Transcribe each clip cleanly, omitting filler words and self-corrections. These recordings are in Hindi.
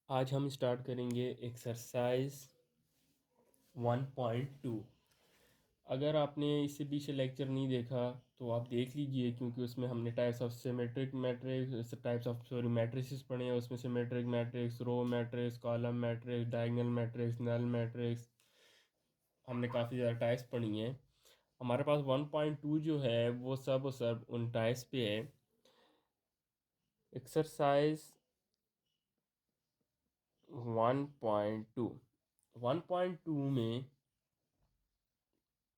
आज हम स्टार्ट करेंगे एक्सरसाइज 1.2। अगर आपने इससे पीछे लेक्चर नहीं देखा तो आप देख लीजिए, क्योंकि उसमें हमने types of symmetric matrix matrices पढ़े हैं। उसमें symmetric matrix, row matrix, column matrix, diagonal matrix, null matrix, हमने काफ़ी ज़्यादा टाइप्स पढ़ी हैं। हमारे पास 1.2 जो है वो सब उन टाइप्स पे है। एक्सरसाइज 1.2 1.2 में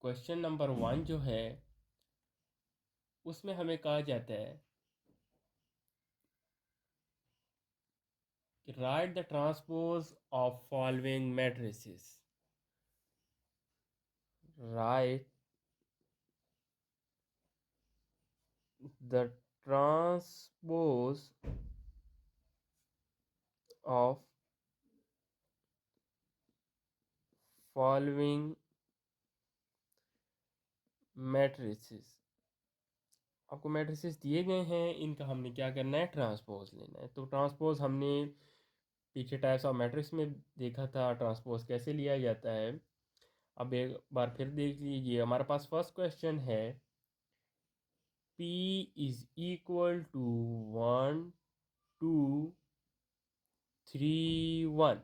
क्वेश्चन नंबर 1 जो है उसमें हमें कहा जाता है कि right the transpose of following matrices. Right the transpose of following matrices. आपको मैट्रिसेस दिए गए हैं, इनका हमने क्या करना है, ट्रांसपोज लेना है। तो ट्रांसपोज हमने पीछे टाइप्स ऑफ मैट्रिक्स में देखा था, ट्रांसपोज कैसे लिया जाता है। अब एक बार फिर देख लीजिए, हमारे पास फर्स्ट क्वेश्चन है P इज इक्वल टू 1 2 3 1।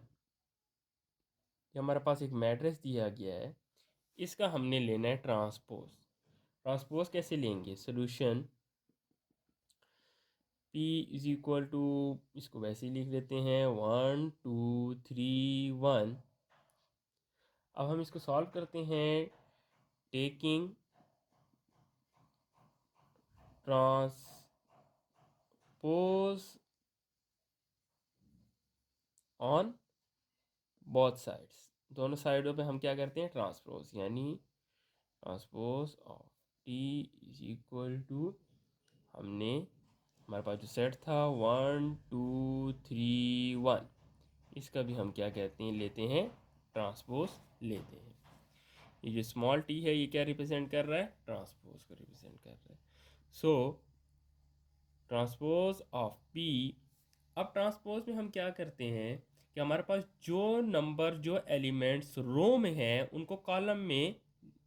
ये हमारे पास एक मैट्रिक्स दिया गया है, इसका हमने लेना है ट्रांसपोज। ट्रांसपोज कैसे लेंगे, solution P is equal to, इसको वैसे ही लिख लेते हैं 1 2 3 1। अब हम इसको सॉल्व करते हैं taking transpose on both sides. दोनों साइडों पे हम क्या करते हैं, ट्रांसपोज, यानी transpose of T is equal to, हमने हमारे पास जो सेट था 1 2 3 1, इसका भी हम क्या कहते हैं, लेते हैं ट्रांसपोज लेते हैं। ये जो स्मॉल टी है ये क्या रिप्रेजेंट कर रहा है, ट्रांसपोज को रिप्रेजेंट कर रहा है। सो ट्रांसपोज ऑफ पी। अब ट्रांसपोज में हम क्या करते हैं कि हमारे पास जो नंबर, जो एलिमेंट्स रो में हैं उनको कॉलम में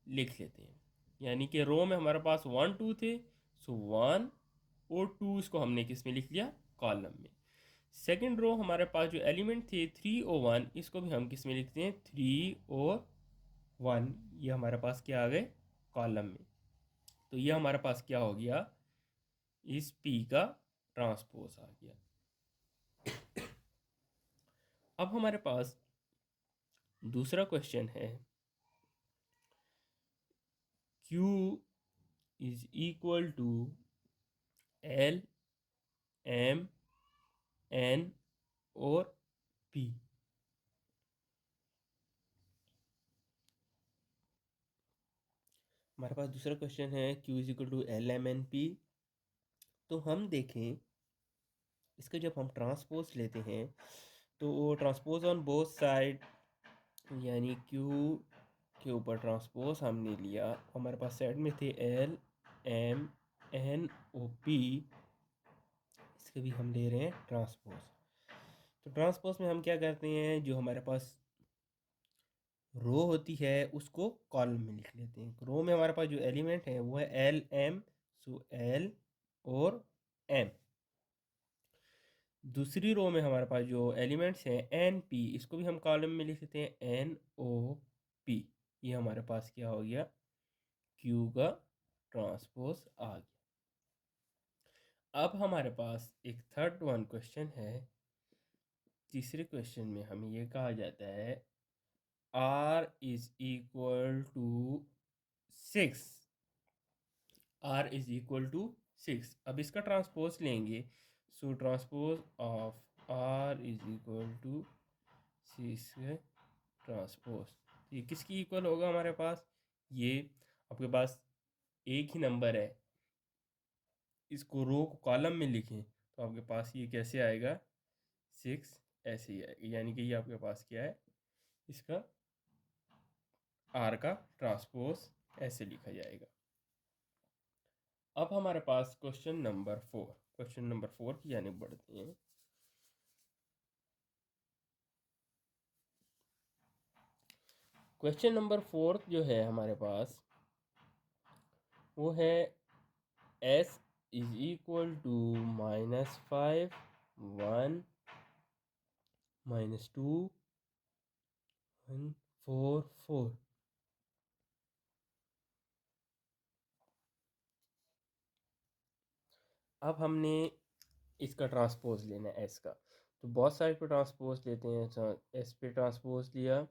लिख लेते हैं। यानी कि रो में हमारे पास 1 2 थे, सो 1 और 2 इसको हमने किस में लिख लिया, कॉलम में। सेकंड रो हमारे पास जो एलिमेंट थे 3 और 1, इसको भी हम किस में लिखते हैं, 3 और 1। ये हमारे पास क्या आ गए, कॉलम में। तो ये हमारे पास क्या हो गया, इस P का ट्रांसपोज आ गया। अब हमारे पास दूसरा क्वेश्चन है Q is equal to L M N और P। हमारे पास दूसरा क्वेश्चन है Q is equal to L M N P। तो हम देखें इसका, जब हम ट्रांसपोज लेते हैं तो वो ट्रांसपोज ऑन बोथ साइड, यानी Q के ऊपर ट्रांसपोज हमने लिया, हमारे पास साइड में थे L M N O P, इसके भी हम ले रहे हैं ट्रांसपोज। तो ट्रांसपोज में हम क्या करते हैं, जो हमारे पास रो होती है उसको कॉलम में लिख लेते हैं। रो में हमारे पास जो एलिमेंट है वो है एल एम, सो एल और एम। दूसरी रो में हमारे पास जो एलिमेंट्स हैं एन पी, इसको भी हम कॉलम में लिख लेते हैं एन ओ पी। ये हमारे पास क्या हो गया, क्यू का ट्रांसपोज आ गया। अब हमारे पास एक थर्ड वन क्वेश्चन है। तीसरे क्वेश्चन में हमें ये कहा जाता है R is equal to 6। R is equal to 6। अब इसका ट्रांसपोज लेंगे, so transpose of R is equal to 6 transpose. ये किसकी इक्वल होगा हमारे पास, ये आपके पास एक ही नंबर है, इसको रो को कॉलम में लिखें तो आपके पास ये कैसे आएगा, 6 ऐसे ही आएगा। यानी कि ये आपके पास क्या है, इसका R का ट्रांसपोज ऐसे लिखा जाएगा। अब हमारे पास क्वेश्चन नंबर 4 की जाने बढ़ते हैं। क्वेश्चन नंबर 4 जो है हमारे पास वो है s इज इक्वल टू -5 1 -2 1 4 4। अब हमने इसका ट्रांसपोज लेना है s का, तो बहुत साइड पे ट्रांसपोज लेते हैं। s पे ट्रांसपोज लिया,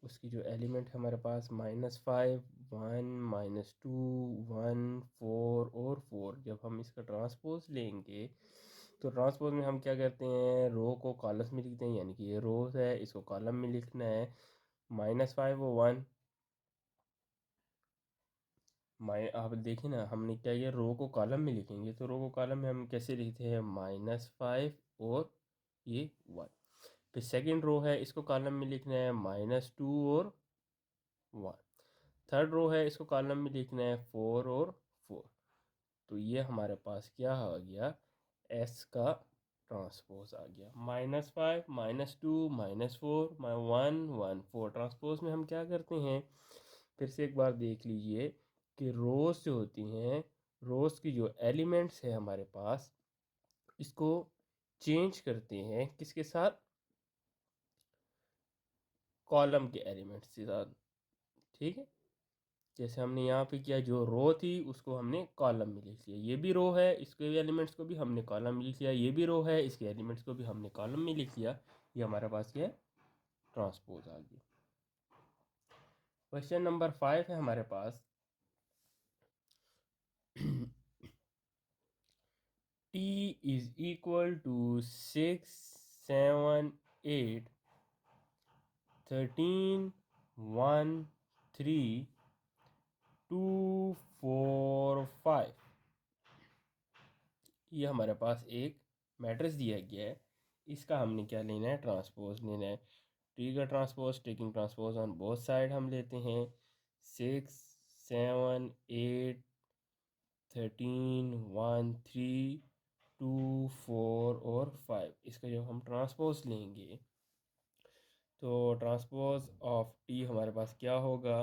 उसकी जो एलिमेंट है हमारे पास -5 1 -2 1 4 और 4। जब हम इसका ट्रांसपोज लेंगे तो ट्रांसपोज में हम क्या करते हैं, रो को कॉलम्स में लिखते हैं, यानी कि ये रो है, इसको कॉलम में लिखना है। -5 और 1 आप देखिए ना, हमने क्या किया, रो को कॉलम में लिखेंगे, तो रो को कॉलम में हम कैसे लिखते हैं, -5 और ये 1। फिर सेकंड रो है, इसको कॉलम में लिखना है -2 और 1। थर्ड रो है, इसको कॉलम में लिखना है 4 और 4। तो ये हमारे पास क्या आ गया, एस का ट्रांसपोज आ गया। -5 -2 -4 1 1 4। ट्रांसपोज में हम क्या करते हैं, फिर से एक बार देख लीजिए कि रोज जो होती हैं, रोज की जो एलिमेंट्स है हमारे पास, इसको चेंज करते हैं किसके साथ, कॉलम के एलिमेंट्स के साथ। ठीक है, जैसे हमने यहाँ पे किया, जो रो थी उसको हमने कॉलम में लिख लिया, ये भी रो है, इसके एलिमेंट्स को भी हमने कॉलम में लिख लिया, ये भी रो है, इसके एलिमेंट्स को भी हमने कॉलम में लिख लिया। ये हमारे पास क्या है, ट्रांसपोज आ गया। क्वेश्चन नंबर 5 है हमारे पास t इज इक्वल टू 6 7 8 13 1 3 2 4 5। ये हमारे पास एक मैट्रिक्स दिया गया है, इसका हमने क्या लेना है, ट्रांसपोज लेना है। टी का transpose, taking transpose on both side हम लेते हैं। 6 7 8 13 1 3 2 4 और 5। इसका जब हम ट्रांसपोज लेंगे तो ट्रांसपोज ऑफ टी हमारे पास क्या होगा,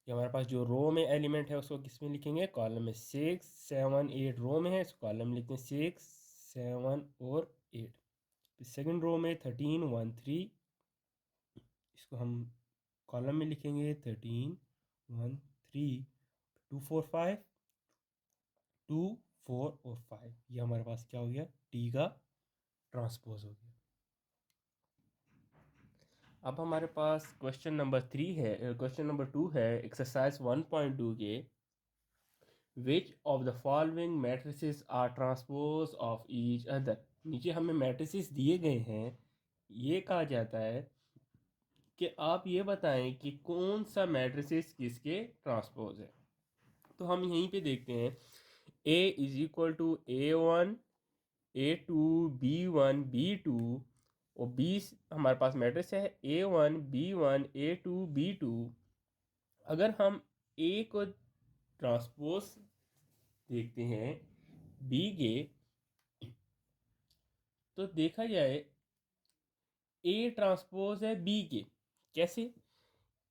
ये हमारे पास जो रो में एलिमेंट है उसको किस में लिखेंगे, कॉलम में। 6 7 8 रो में है, इसको कॉलम में लिखते हैं 6 7 और 8। सेकंड रो में 13 1 3, इसको हम कॉलम में लिखेंगे 13 1 3 2 4 5 2 4 और 5। ये हमारे पास क्या हो गया, टी का ट्रांसपोज हो गया। अब हमारे पास क्वेश्चन नंबर 3 है, क्वेश्चन नंबर 2 है एक्सरसाइज 1.2 के, which of the following matrices are transpose of each other. नीचे हमें मैट्रिसेस दिए गए हैं, ये कहा जाता है कि आप ये बताएं कि कौन सा मैट्रिसेस किसके ट्रांसपोज है। तो हम यहीं पे देखते हैं, A is equal to A1 A2 B1 B2, और B हमारे पास मैट्रिक्स है A1 B1 A2 B2। अगर हम A को ट्रांसपोज देखते हैं B के, तो देखा जाए A ट्रांसपोज है B के, कैसे,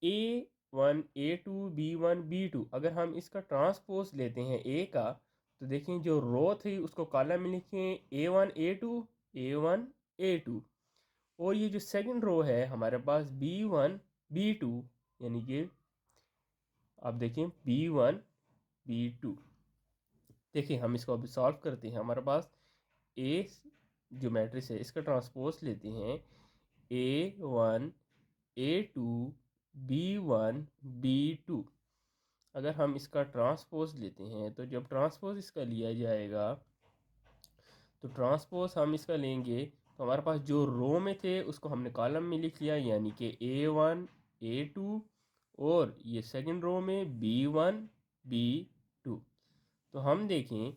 A1 A2 B1 B2। अगर हम इसका ट्रांसपोज लेते हैं A का, तो देखें जो रो थी उसको कॉलम में लिखें A1 A2 A1 A2, और ये जो सेकंड रो है हमारे पास B1 B2, यानी कि आप देखें B1 B2। देखिए हम इसको अभी सॉल्व करते हैं, हमारे पास A जो मैट्रिक्स है इसका ट्रांसपोज लेते हैं A1 A2 B1 B2। अगर हम इसका ट्रांसपोज लेते हैं, तो जब ट्रांसपोज इसका लिया जाएगा, तो ट्रांसपोज हम इसका लेंगे, तो हमारे पास जो रो में थे उसको हमने कॉलम में लिख लिया, यानी कि A1 A2, और ये सेकंड रो में B1 B2। तो हम देखें,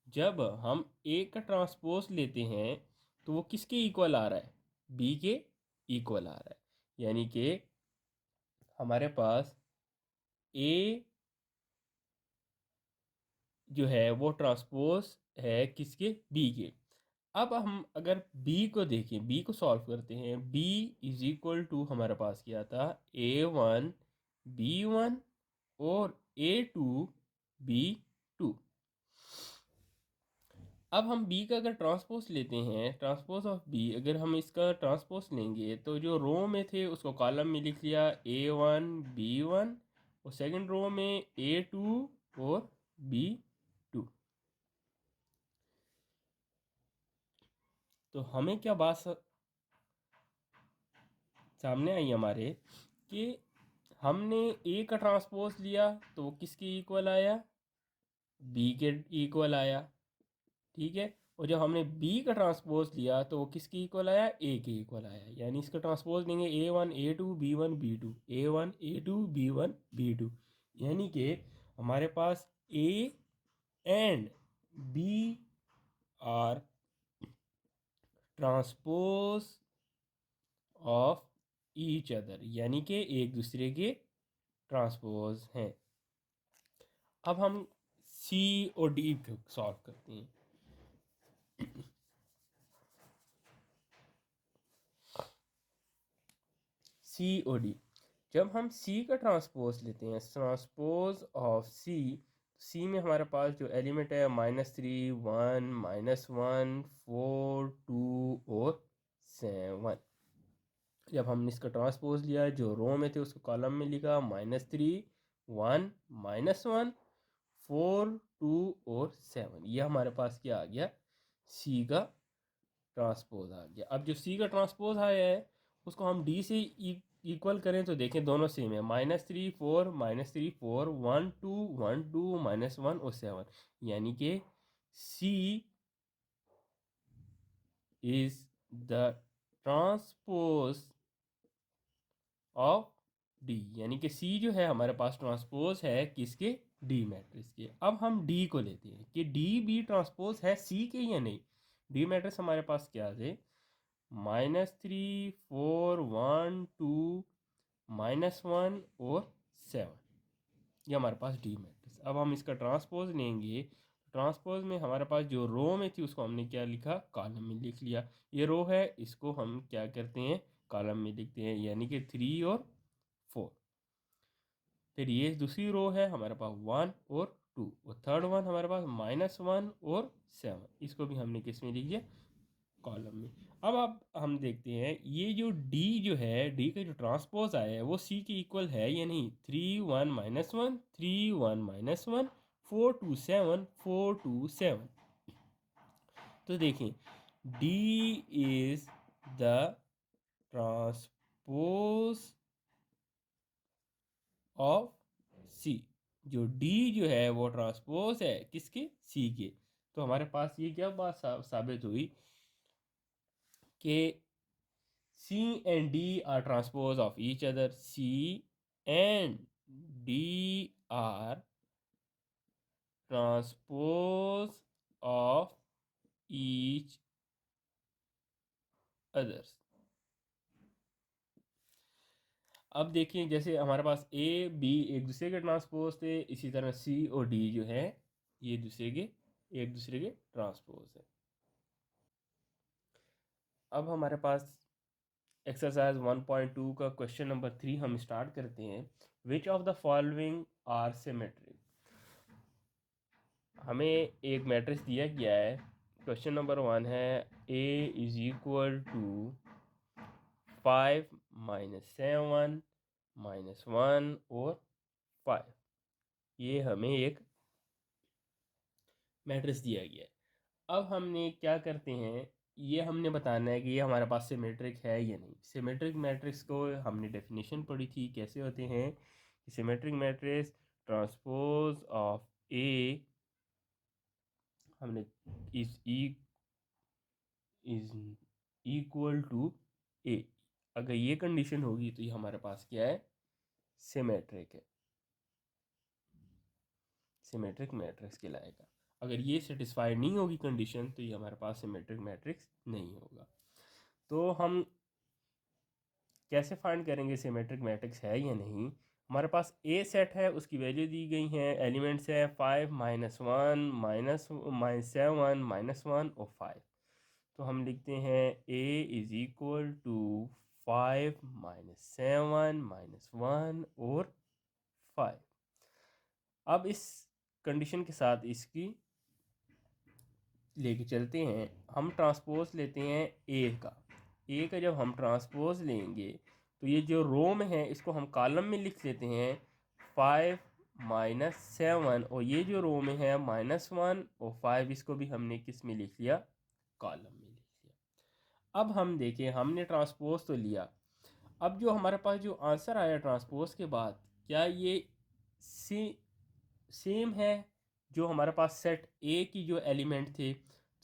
जब हम A का ट्रांसपोज लेते हैं तो वो किसके इक्वल आ रहा है, B के इक्वल आ रहा है, यानी कि हमारे पास A जो है वो ट्रांसपोज है किसके, B के। अब हम अगर b को देखें, b को सॉल्व करते हैं, b इज इक्वल टू हमारे पास क्या था, a1 b1 और a2 b2। अब हम b का अगर ट्रांसपोज लेते हैं, ट्रांसपोज ऑफ b अगर हम इसका ट्रांसपोज लेंगे तो जो रो में थे उसको कॉलम में लिख लिया a1 b1 और सेकंड रो में a2 और b2। तो हमें क्या बात सामने आई हमारे कि हमने a का ट्रांसपोज लिया तो वो किसके इक्वल आया, b के इक्वल आया, ठीक है। और जब हमने b का ट्रांसपोज लिया तो वो किसके इक्वल आया, a के इक्वल आया। यानी इसका ट्रांसपोज लेंगे a1 a2 b1 b2, a1 a2 b1 b2, यानी कि हमारे पास a and b are transpose of each other, यानी कि एक दूसरे के ट्रांसपोज हैं। अब हम सी और डी को सॉल्व करते हैं। सी और डी, जब हम सी का ट्रांसपोज लेते हैं, ट्रांसपोज ऑफ सी, सी में हमारे पास जो एलिमेंट है -3 1 -1 4 2 और 7। जब हमने इसका ट्रांसपोज लिया, जो रो में थे उसको कॉलम में लिखा -3 1 -1 4 2 और 7। यह हमारे पास क्या आ गया, सी का ट्रांसपोज आ गया। अब जो सी का ट्रांसपोज आया है उसको हम डी से इक्वल करें तो देखें दोनों सेम है, -3 4 -3 4 1 2 1 2 -1 और 7, यानी कि C is the transpose of D, यानी कि सी जो है हमारे पास ट्रांसपोज है किसके, डी मैट्रिक्स के। अब हम डी को लेते हैं कि डी भी ट्रांसपोज है सी के या नहीं। डी मैट्रिक्स हमारे पास क्या है, -3 4 1 2 -1 और 7, ये हमारे पास डी मैट्रिक्स। अब हम इसका ट्रांसपोज लेंगे, ट्रांसपोज में हमारे पास जो रो में थी उसको हमने क्या लिखा, कॉलम में लिख लिया। ये रो है, इसको हम क्या करते हैं, कॉलम में लिखते हैं, यानी कि 3 और 4। फिर ये दूसरी रो है हमारे पास 1 और 2, और थर्ड वन हमारे पास -1 और 7, इसको भी हमने किस में लिख दिया, कॉलम में। अब हम देखते हैं ये जो डी जो है, डी का जो ट्रांसपोज आया है वो सी के इक्वल है या नहीं। 3 1 -1 3 1 -1 4 2 7 4 2 7। तो देखें D is the transpose of C, जो डी जो है वो ट्रांसपोज है किसके, सी के। तो हमारे पास ये क्या बात साबित हुई कि C and D are transpose of each other. C and D are transpose of each others. अब देखिए जैसे हमारे पास A B एक दूसरे के ट्रांसपोज थे, इसी तरह C और D जो है ये एक दूसरे के ट्रांसपोज है। अब हमारे पास एक्सरसाइज 1.2 का क्वेश्चन नंबर 3 हम स्टार्ट करते हैं। Which of the following are symmetric, हमें एक मैट्रिक्स दिया गया है। क्वेश्चन नंबर 1 है A इज इक्वल टू 5 -7 -1 और 5, ये हमें एक मैट्रिक्स दिया गया है। अब हमने क्या करते हैं, ये हमने बताना है कि ये हमारे पास सिमेट्रिक है या नहीं। सिमेट्रिक मैट्रिक्स को हमने डेफिनेशन पढ़ी थी, कैसे होते हैं, सिमेट्रिक मैट्रिक्स ट्रांसपोज ऑफ ए हमने इज इक्वल टू ए। अगर ये कंडीशन होगी तो ये हमारे पास क्या है, सिमेट्रिक है, सिमेट्रिक मैट्रिक्स कहलाएगा। अगर ये सेटिस्फाई नहीं होगी कंडीशन तो ये हमारे पास सिमेट्रिक मैट्रिक्स नहीं होगा। तो हम कैसे फाइंड करेंगे सिमेट्रिक मैट्रिक्स है या नहीं। हमारे पास ए सेट है, उसकी वैल्यू दी गई है, एलिमेंट्स है 5 -1 -7 -1 और 5। तो हम लिखते हैं a is equal to 5 minus 7 minus 1 और 5। अब इस कंडीशन के साथ इसकी लेके चलते हैं, हम ट्रांसपोज लेते हैं ए का जब हम ट्रांसपोज लेंगे तो ये जो रो में है इसको हम कॉलम में लिख लेते हैं 5 माइनस 7, और ये जो रो में है -1 और 5, इसको भी हमने किस में लिख लिया, कॉलम में लिख लिया। अब हम देखें, हमने ट्रांसपोज तो लिया, अब जो हमारे पास जो आंसर आया ट्रांसपोज के बाद, क्या ये सेम है जो हमारे पास सेट ए की जो एलिमेंट थे।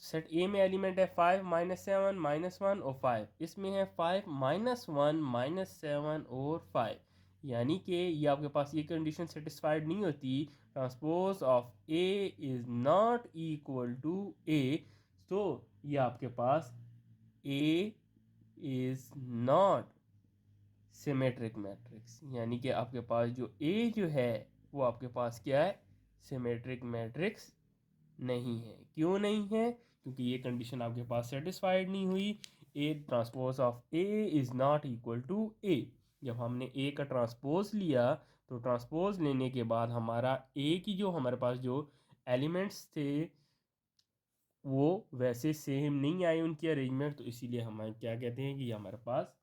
सेट ए में एलिमेंट है 5 माइनस 7 माइनस 1 और 5, इसमें है 5 माइनस 1 माइनस 7 और 5, यानी कि ये आपके पास ये कंडीशन सेटिस्फाइड नहीं होती। Transpose of A is not equal to A, तो ये आपके पास A is not symmetric matrix, यानी कि आपके पास जो ए जो है वो आपके पास क्या है, सिमेट्रिक मैट्रिक्स नहीं है। क्यों नहीं है? क्योंकि ये कंडीशन आपके पास सेटिस्फाइड नहीं हुई। A transpose of A is not equal to A. जब हमने ए का ट्रांसपोज लिया तो ट्रांसपोज लेने के बाद हमारा ए की जो हमारे पास जो एलिमेंट्स थे वो वैसे सेम नहीं आए उनकी अरेंजमेंट, तो इसीलिए हम क्या कहते हैं कि हमारे पास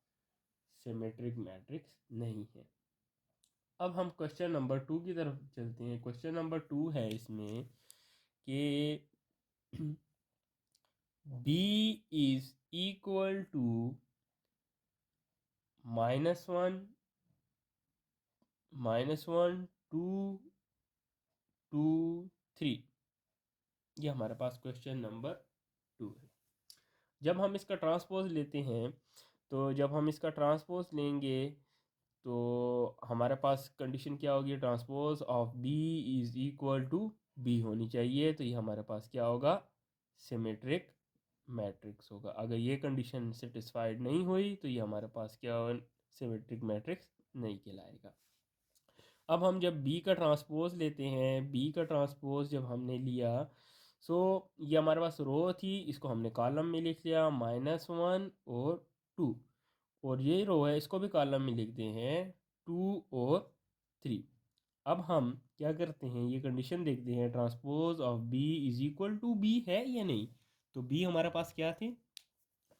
सिमेट्रिक मैट्रिक्स नहीं है। अब हम क्वेश्चन नंबर 2 की तरफ चलते हैं। क्वेश्चन नंबर 2 है इसमें कि b इज इक्वल टू -1 -1 2 2 3, ये हमारे पास क्वेश्चन नंबर 2 है। जब हम इसका ट्रांसपोज लेते हैं, तो जब हम इसका ट्रांसपोज लेंगे तो हमारे पास कंडीशन क्या होगी, transpose of b is equal to b होनी चाहिए, तो ये हमारे पास क्या होगा, सिमेट्रिक मैट्रिक्स होगा। अगर ये कंडीशन सेटिस्फाइड नहीं हुई तो ये हमारे पास क्या होगा, सिमेट्रिक मैट्रिक्स नहीं कहलाएगा। अब हम जब b का ट्रांसपोज लेते हैं, b का ट्रांसपोज जब हमने लिया, सो ये हमारे पास रो थी, इसको हमने कॉलम में लिख लिया -1 और 2, और ये रो है इसको भी कॉलम में लिखते हैं 2 और 3। अब हम क्या करते हैं, ये कंडीशन देखते हैं, transpose of b is equal to b है या नहीं। तो b हमारे पास क्या थे,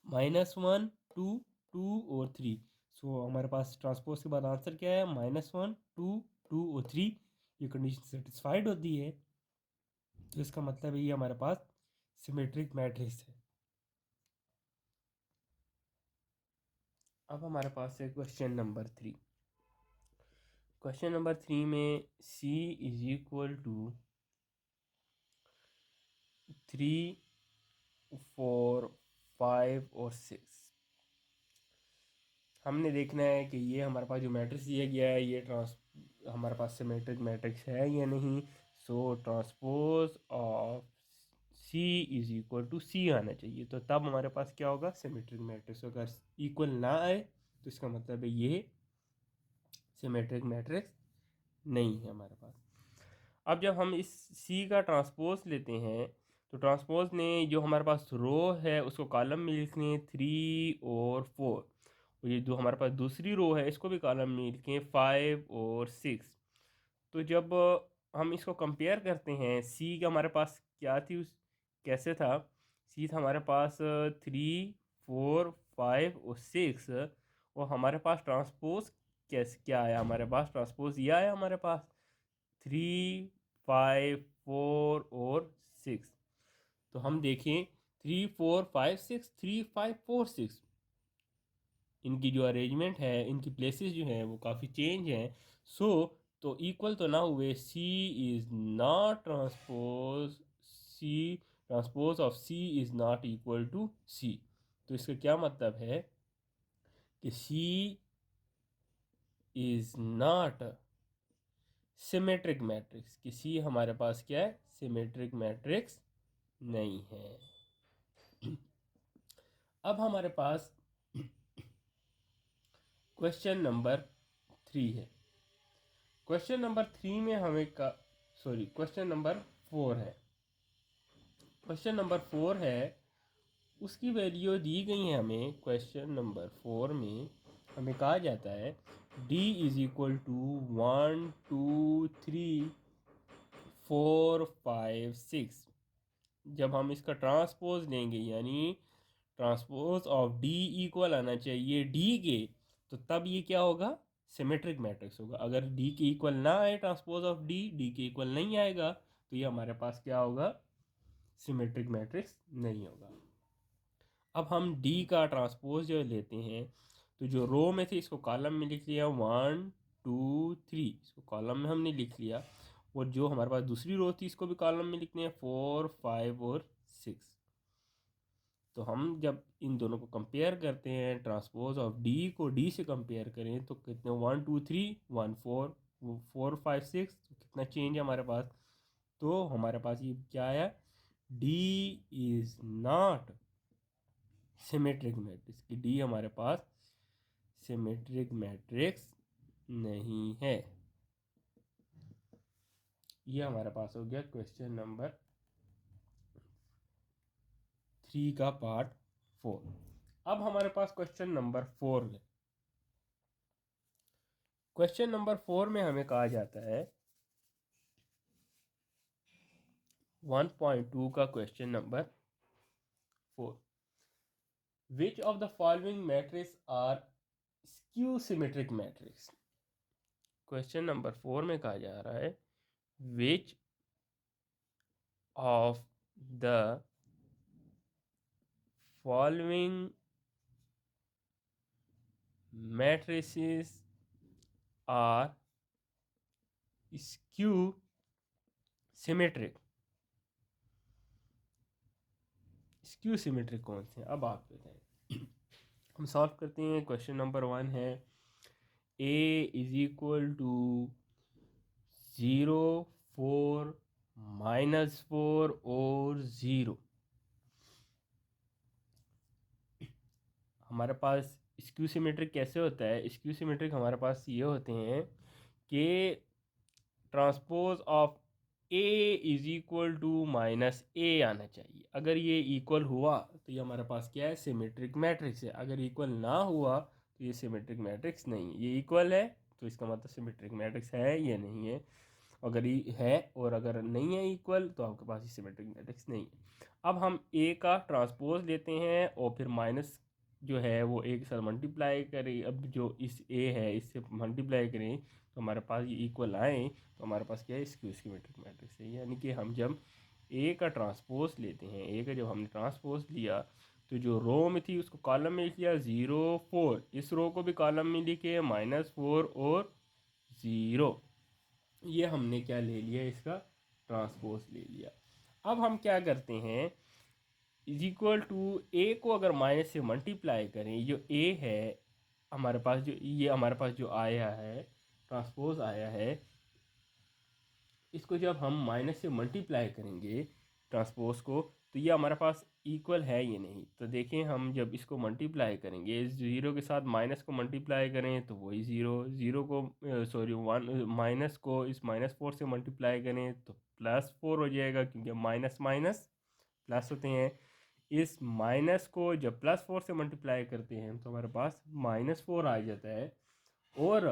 -1 2 2 और 3। सो हमारे पास ट्रांसपोज के बाद आंसर क्या है, -1 2 2 और 3। ये कंडीशन सेटिस्फाइड होती है, तो इसका मतलब है ये हमारे पास सिमेट्रिक मैट्रिक्स है। अब हमारे पास है क्वेश्चन नंबर 3। क्वेश्चन नंबर 3 में c इज इक्वल टू 3 4 5 और 6। हमने देखना है कि ये हमारे पास जो मैट्रिक्स दिया गया है ये हमारे पास सिमेट्रिक मैट्रिक्स है या नहीं। So transpose of c is equal to c आना चाहिए, तो तब हमारे पास क्या होगा, सिमेट्रिक मैट्रिक्स। अगर इक्वल ना आए तो इसका मतलब है ये सिमेट्रिक मैट्रिक्स नहीं है हमारे पास। अब जब हम इस c का ट्रांसपोज लेते हैं, तो ट्रांसपोज ने जो हमारे पास रो है उसको कॉलम में लिखने 3 और 4, और ये जो हमारे पास दूसरी रो है इसको भी कॉलम में लिखें 5 और 6। तो जब हम इसको कंपेयर करते हैं, सी का हमारे पास क्या थी, कैसे था, सी था हमारे पास 3 4 5 और 6, और हमारे पास ट्रांसपोज कैसे क्या आया, हमारे पास ट्रांसपोज ये आया, हमारे पास 3 5 4 और 6। तो हम देखें 3 4 5 6 3 5 4 6, इनकी जो अरेंजमेंट है, इनकी प्लेसेस जो हैं वो काफ़ी चेंज हैं। सो तो इक्वल तो ना हुए, C is not transpose, C transpose of C is not equal to C. तो इसका क्या मतलब है कि C is not symmetric matrix, कि सी हमारे पास क्या है, सिमेट्रिक मैट्रिक्स नहीं है। अब हमारे पास क्वेश्चन नंबर 3 है। क्वेश्चन नंबर 3 में हमें क्वेश्चन नंबर 4 है। क्वेश्चन नंबर 4 है, उसकी वैल्यू दी गई है हमें क्वेश्चन नंबर 4 में। हमें कहा जाता है d इज इक्वल टू 1 2 3 4 5 6। जब हम इसका ट्रांसपोज लेंगे यानी ट्रांसपोज ऑफ d इक्वल आना चाहिए d के, तो तब ये क्या होगा, सिमेट्रिक मैट्रिक्स होगा। अगर d के इक्वल ना आए ट्रांसपोज ऑफ d के इक्वल नहीं आएगा, तो ये हमारे पास क्या होगा, सिमेट्रिक मैट्रिक्स नहीं होगा। अब हम d का ट्रांसपोज जो लेते हैं, तो जो रो में थे इसको कॉलम में लिख लिया 1 2 3, इसको कॉलम में हमने लिख लिया। और जो हमारे पास दूसरी रो थी इसको भी कॉलम में लिखते हैं 4 5 और 6। तो हम जब इन दोनों को कंपेयर करते हैं, ट्रांसपोज ऑफ d को d से कंपेयर करें, तो कितने 1 2 3 1 4 4 5 6, तो कितना चेंज है हमारे पास। तो हमारे पास ये क्या आया, d is not symmetric matrix, कि d हमारे पास सिमेट्रिक मैट्रिक्स नहीं है। ये हमारे पास हो गया क्वेश्चन नंबर 3 का पार्ट 4। अब हमारे पास क्वेश्चन नंबर 4 है। क्वेश्चन नंबर 4 में हमें कहा जाता है 1.2 का question number 4, which of the following matrix are skew symmetric matrix. Question number 4 में कहा जा रहा है which of the following matrices are skew symmetric। Skew symmetric कौन से हैं, अब आप बताएं। हम सॉल्व करते हैं। क्वेश्चन नंबर 1 है a इज इक्वल टू 0 4 -4 और 0। हमारे पास स्क्यू सिमेट्रिक कैसे होता है, स्क्यू सिमेट्रिक हमारे पास ये होते हैं कि transpose of a is equal to -a आना चाहिए। अगर ये इक्वल हुआ तो ये हमारे पास क्या है, सिमेट्रिक मैट्रिक्स है। अगर इक्वल ना हुआ तो ये सिमेट्रिक मैट्रिक्स नहीं है। ये इक्वल है तो इसका मतलब सिमेट्रिक मैट्रिक्स है या नहीं है। अगर ये है और अगर नहीं है इक्वल तो आपके पास ये सिमेट्रिक मैट्रिक्स नहीं है। अब हम a का ट्रांसपोज लेते हैं और फिर माइनस जो है वो a के साथ मल्टीप्लाई करें। अब जो इस a है इससे मल्टीप्लाई करें तो हमारे पास ये इक्वल आए, तो हमारे पास क्या है, स्क्यू सिमेट्रिक मैट्रिक्स है। यानी कि हम जब a का ट्रांसपोज लेते हैं, a का जब हमने ट्रांसपोज लिया तो जो रो में थी उसको कॉलम में लिख लिया 0 4, इस रो को भी कॉलम में लिखे -4 और 0। ये हमने क्या ले लिया, इसका ट्रांसपोज ले लिया। अब हम क्या करते हैं, इज इक्वल टू ए को अगर माइनस से मल्टीप्लाई करें, जो ए है हमारे पास, जो ये हमारे पास जो आया है ट्रांसपोज आया है, इसको जब हम माइनस से मल्टीप्लाई करेंगे ट्रांसपोज को, तो ये हमारे पास इक्वल है ये नहीं। तो देखें हम जब इसको मल्टीप्लाई करेंगे, 0 के साथ माइनस को मल्टीप्लाई करें तो वही 0, 0 को सॉरी 1 माइनस को इस -4 से मल्टीप्लाई करें तो +4 हो जाएगा, क्योंकि माइनस माइनस प्लस होते हैं। इस माइनस को जब +4 से मल्टीप्लाई करते हैं तो हमारे पास -4 आ जाता है। और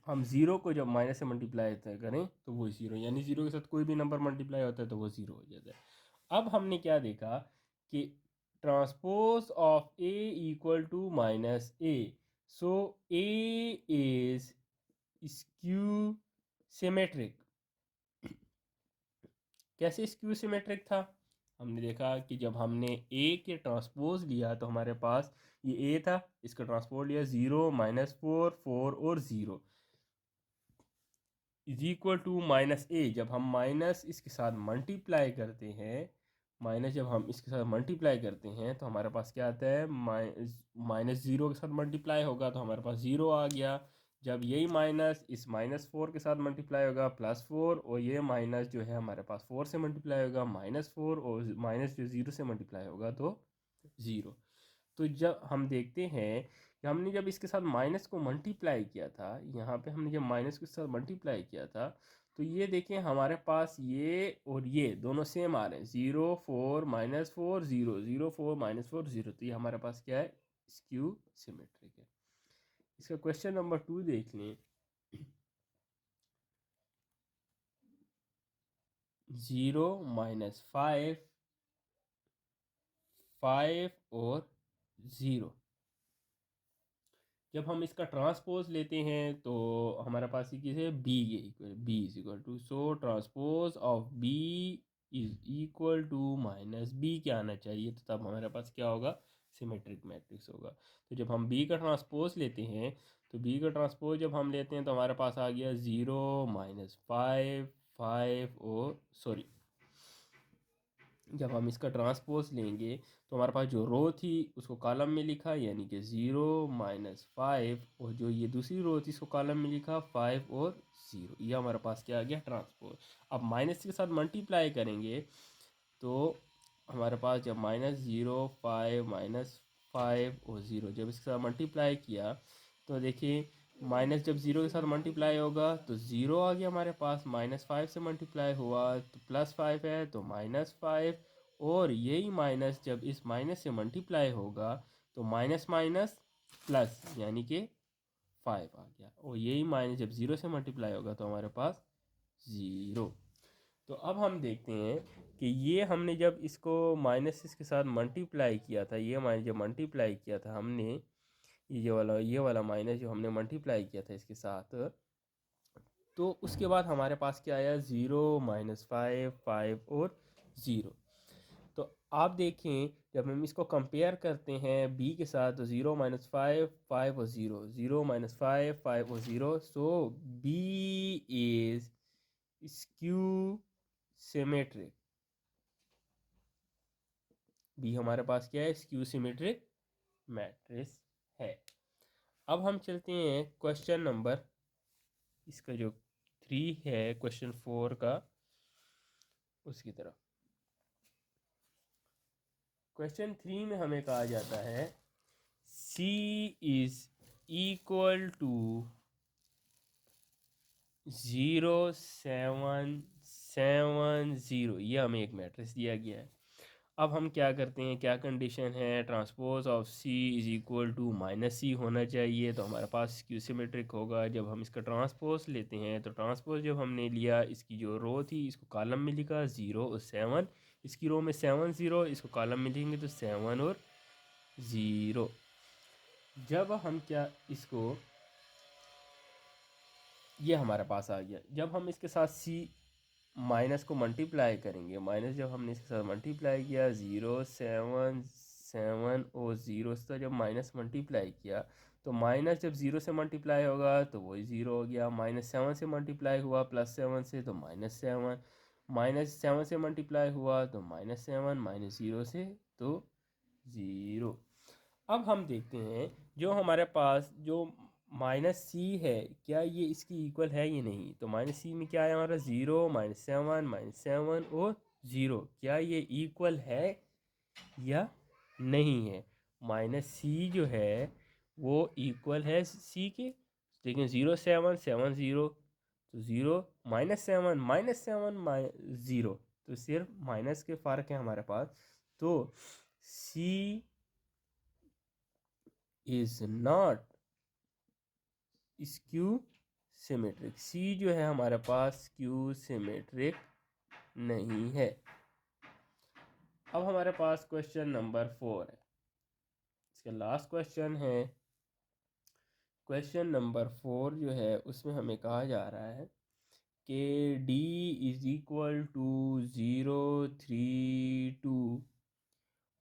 हम 0 को जब माइनस से मल्टीप्लाई करें तो वो 0, यानी 0 के साथ कोई भी नंबर मल्टीप्लाई होता है तो वो 0 हो जाता है। अब हमने क्या देखा कि transpose of a equal to -a, so a is skew symmetric. कैसे स्क्यू सिमेट्रिक था, हमने देखा कि जब हमने a के ट्रांसपोज लिया तो हमारे पास ये a था, इसका ट्रांसपोज लिया 0 -4 4 और 0 इज इक्वल टू -a। जब हम माइनस इसके साथ मल्टीप्लाई करते हैं, माइनस जब हम इसके साथ मल्टीप्लाई करते हैं तो हमारे पास क्या आता है, -0 के साथ मल्टीप्लाई होगा तो हमारे पास 0 आ गया। जब यही माइनस इस -4 के साथ मल्टीप्लाई होगा +4, और ये माइनस जो है हमारे पास 4 से मल्टीप्लाई होगा -4, और माइनस जो 0 से मल्टीप्लाई होगा तो 0। तो जब हम देखते हैं कि हमने जब इसके साथ माइनस को मल्टीप्लाई किया था, यहाँ पे हमने जब माइनस के साथ मल्टीप्लाई किया था तो ये देखें हमारे पास ये और ये दोनों सेम आ रहे हैं, 0 4 -4 0 0 4 -4 0। तो ये हमारे पास क्या है, स्क्यू सिमेट्रिक है। इसका क्वेश्चन नंबर 2 देख लें। 0 -5 5 और 0, जब हम इसका ट्रांसपोज लेते हैं तो हमारे पास ये किसे बी के equal, B is equal to, so transpose of B is equal to minus B क्या आना चाहिए, तो तब हमारे पास क्या होगा, सिमेट्रिक मैट्रिक्स होगा। तो जब हम बी का ट्रांसपोज लेते हैं, तो बी का ट्रांसपोज जब हम लेते हैं तो हमारे पास आ गया 0 -5 5 और सॉरी, जब हम इसका ट्रांसपोज लेंगे तो हमारे पास जो रो थी उसको कॉलम में लिखा, यानी कि 0 -5, और जो ये दूसरी रो थी उसको कॉलम में लिखा 5 और 0। ये हमारे पास क्या आ गया, ट्रांसपोज। अब माइनस के साथ मल्टीप्लाई करेंगे तो हमारे पास जब -0 5 -5 और 0 जब इसके साथ मल्टीप्लाई किया तो देखिए माइनस जब 0 के साथ मल्टीप्लाई होगा तो 0 आ गया हमारे पास, -5 से मल्टीप्लाई हुआ तो +5 है तो -5, और यही माइनस जब इस माइनस से मल्टीप्लाई होगा तो माइनस माइनस प्लस यानी कि 5 आ गया, और यही माइनस जब 0 से मल्टीप्लाई होगा तो हमारे पास 0। तो अब हम देखते हैं कि ये हमने जब इसको माइनस इसके साथ मल्टीप्लाई किया था, ये माइनस जब मल्टीप्लाई किया था हमने, ये वाला माइनस जो हमने मल्टीप्लाई किया था इसके साथ, तो उसके बाद हमारे पास क्या आया, 0 -5 5 और 0। तो आप देखें जब हम इसको कंपेयर करते हैं बी के साथ, तो 0 -5 5 और 0 0 -5 5 और 0, so B is skew symmetric. B हमारे पास क्या है, स्क्यू सिमेट्रिक मैट्रिक्स है। अब हम चलते हैं क्वेश्चन नंबर, इसका जो 3 है क्वेश्चन 4 का, उसकी तरफ। क्वेश्चन 3 में हमें कहा जाता है C इज इक्वल टू 0 7 7 0, ये हमें एक मैट्रिक्स दिया गया है। अब हम क्या करते हैं, क्या कंडीशन है, transpose of C is equal to -C होना चाहिए, तो हमारे पास क्यू सिमेट्रिक होगा। जब हम इसका ट्रांसपोज लेते हैं तो ट्रांसपोज जब हमने लिया, इसकी जो रो थी इसको कॉलम में लिखा 0 और 7, इसकी रो में 7 0, इसको कॉलम में लिखेंगे तो 7 और 0। जब हम क्या इसको, ये हमारे पास आ गया, जब हम इसके साथ C माइनस को मल्टीप्लाई करेंगे, माइनस जब हमने इसके साथ मल्टीप्लाई किया 0 7 7 और 0 से जब माइनस मल्टीप्लाई किया तो माइनस जब 0 से मल्टीप्लाई होगा तो वही 0 हो गया, -7 से मल्टीप्लाई हुआ +7 से तो -7, -7 से मल्टीप्लाई हुआ तो -7, -0 से तो 0। अब हम देखते हैं जो हमारे पास जो -C है, क्या ये इसकी इक्वल है या नहीं। तो -C में क्या है हमारा, 0 -7 -7 और 0, क्या ये इक्वल है या नहीं है। -C जो है वो इक्वल है C के, लेकिन 0 7 7 0, तो 0 -7 -7 0, तो सिर्फ माइनस के फ़र्क है हमारे पास। तो C is not skew symmetric, C जो है हमारे पास स्क्यू सिमेट्रिक नहीं है। अब हमारे पास क्वेश्चन नंबर 4 है, इसका लास्ट क्वेश्चन है। क्वेश्चन नंबर 4 जो है उसमें हमें कहा जा रहा है कि D इज इक्वल टू 0 3 2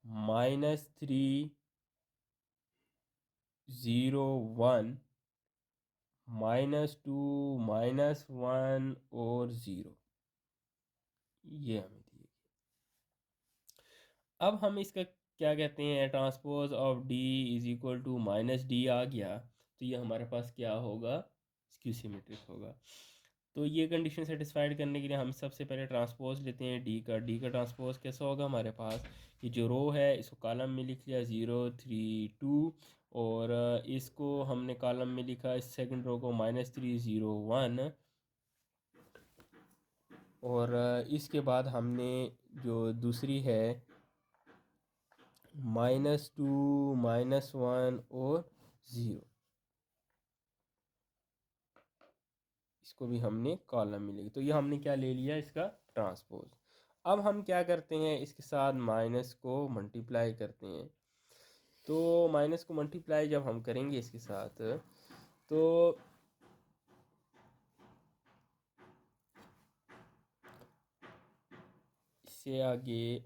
-3 0 1 -2 -1 और 0, ये हमें दिए। अब हम इसका क्या कहते हैं, transpose of D is equal to -D आ गया, तो ये हमारे पास क्या होगा, स्क्यू सिमेट्रिक होगा। तो ये कंडीशन सेटिस्फाइड करने के लिए हम सबसे पहले ट्रांसपोज लेते हैं D का ट्रांसपोज कैसा होगा, हमारे पास ये जो रो है इसको कॉलम में लिख लिया 0 3 2, और इसको हमने कॉलम में लिखा, इस सेकंड रो को -3 0 1, और इसके बाद हमने जो दूसरी है -2 -1 और 0, इसको भी हमने कॉलम में लिखा। तो ये हमने क्या ले लिया, इसका ट्रांसपोज। अब हम क्या करते हैं, इसके साथ माइनस को मल्टीप्लाई करते हैं। तो माइनस को मल्टीप्लाई जब हम करेंगे इसके साथ, तो इससे आगे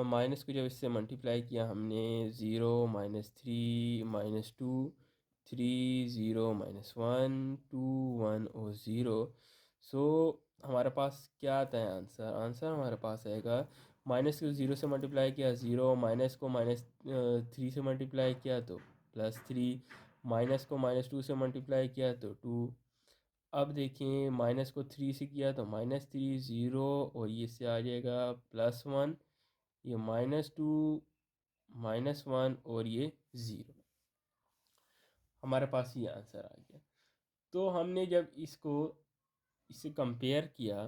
माइनस को जब इससे मल्टीप्लाई किया हमने, 0 -3 -2 3 0 -1 2 1 और 0। सो हमारे पास क्या आता है आंसर, आंसर हमारे पास आएगा, माइनस को 0 से मल्टीप्लाई किया 0, माइनस को -3 से मल्टीप्लाई किया तो +3, माइनस को -2 से मल्टीप्लाई किया तो 2। अब देखिए माइनस को 3 से किया तो -3 0, और ये से आ जाएगा +1, ये -2 -1 और ये 0। हमारे पास ये आंसर आ गया। तो हमने जब इससे कंपेयर किया,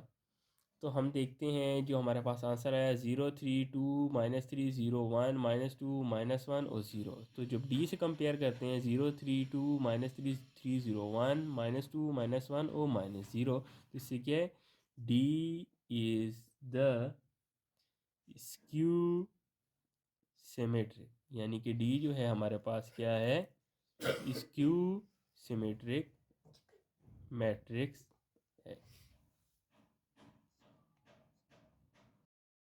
तो हम देखते हैं जो हमारे पास आंसर आया 0 3 2 -3 0 1 -2 -1 और 0। तो जब डी से कंपेयर करते हैं, 0 3 2 -3 3 0 1 -2 -1 और -0, तो इससे क्या है, D is the skew symmetric, यानी कि डी जो है हमारे पास क्या है, स्क्यू सिमेट्रिक मैट्रिक्स है।